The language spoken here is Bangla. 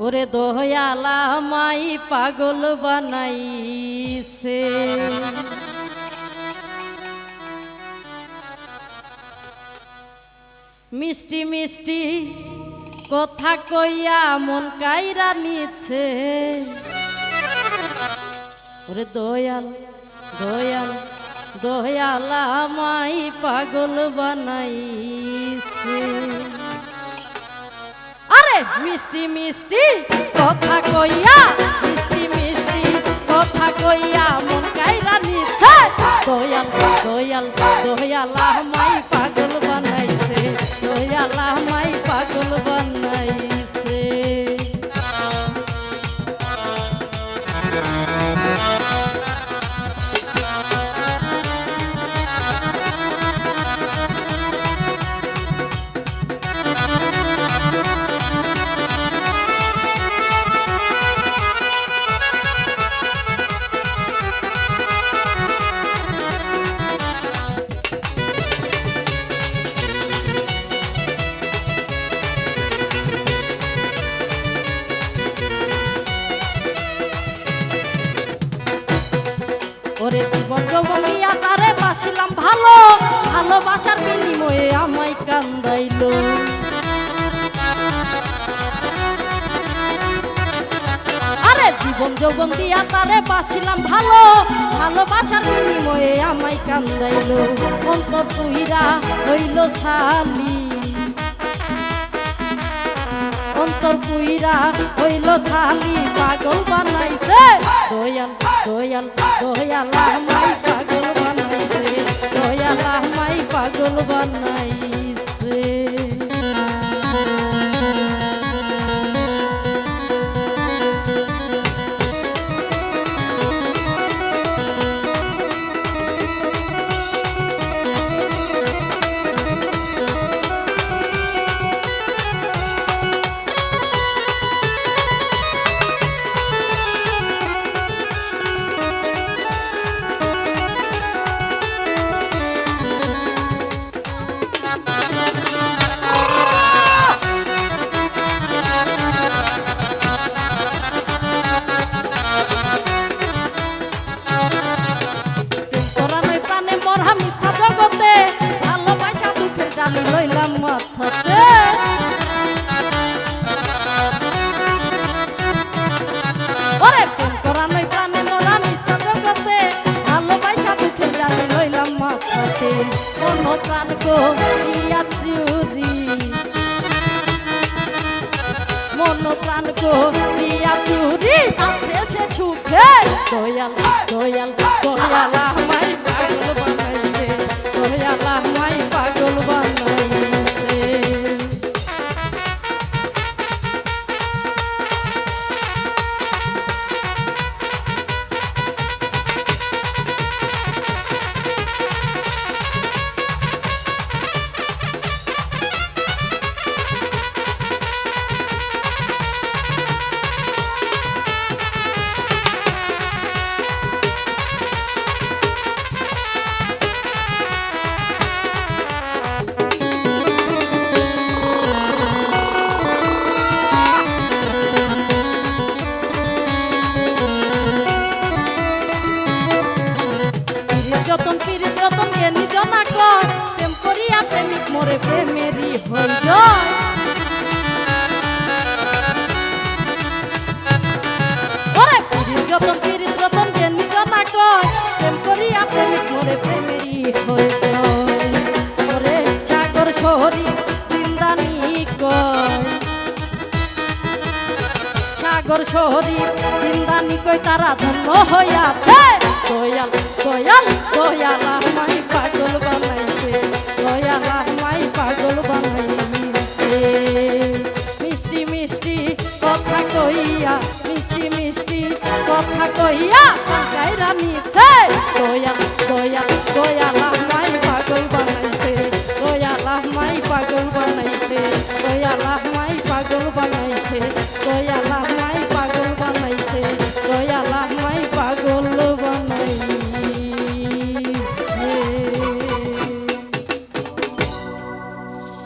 ওরে দয়ালা মাই পাগল বানাইছে মিষ্টি মিষ্টি কথা কইয়া মন কাইরা নিচ্ছে ওরে দয়াল দয়াল দয়ালা মাই পাগল বানাইছে আরে মিষ্টি মিষ্টি কথা কইয়া মিষ্টি মিষ্টি কথা কইয়া মন কাইরা নিচ্ছে দয়াল দয়াল দয়ালা মাই পাগল বানাইছে দয়ালা মাই পাগল বানাইছে ওরে জীবন যৌবনিয়া তারে বাসিলাম ভালো ভালোবাসার বিনিময়ে আমায় কান্দাইলো আরে জীবন যৌবন দিয়া তারে বাসিলাম ভালো ভালোবাসার বিনিময়ে আমায় কান্দাইলো অন্তর পুইরা হইল সালি অন্তর পুইরা হইল সালি পাগল বানাইছে দয়াল দয়াল দয়ালা মাই পাগল বানাইছে দয়ালা মাই পাগল বানাইছে লইলাম মাথাতে ওরে প্রেম করা নই প্রাণে মোরা মিথ্যা জগতে ভালোবাসা দুঃখে জানি লইলাম মাথাতে অন্য প্রাণ গো ইয়া চুরি মন প্রাণ গো ইয়া চুরি আছে সে সুখে দয়াল দয়াল দয়ালা মাই পাগল বানাইছে দয়ালা মাই পাগল বানাইছে যতন পীড়িত রতন জ্ঞানী জনা কয় প্রেম করিয়া প্রেমিক মোরে প্রেমেরই হই জয় ওরে পীড়িত যতন পীড়িত রতন জ্ঞানী জনা কয় প্রেম করিয়া প্রেমিক মোরে প্রেমেরই হই জয় ওরে সাগর শহরী বৃন্দানি কয় সাগর শহরী বৃন্দানি কয় তারা ধন্য হইয়াছে দয়াল দয়াল দয়ালা মাই পাগল বানাইছে দয়ালা মাই পাগল বানাইছে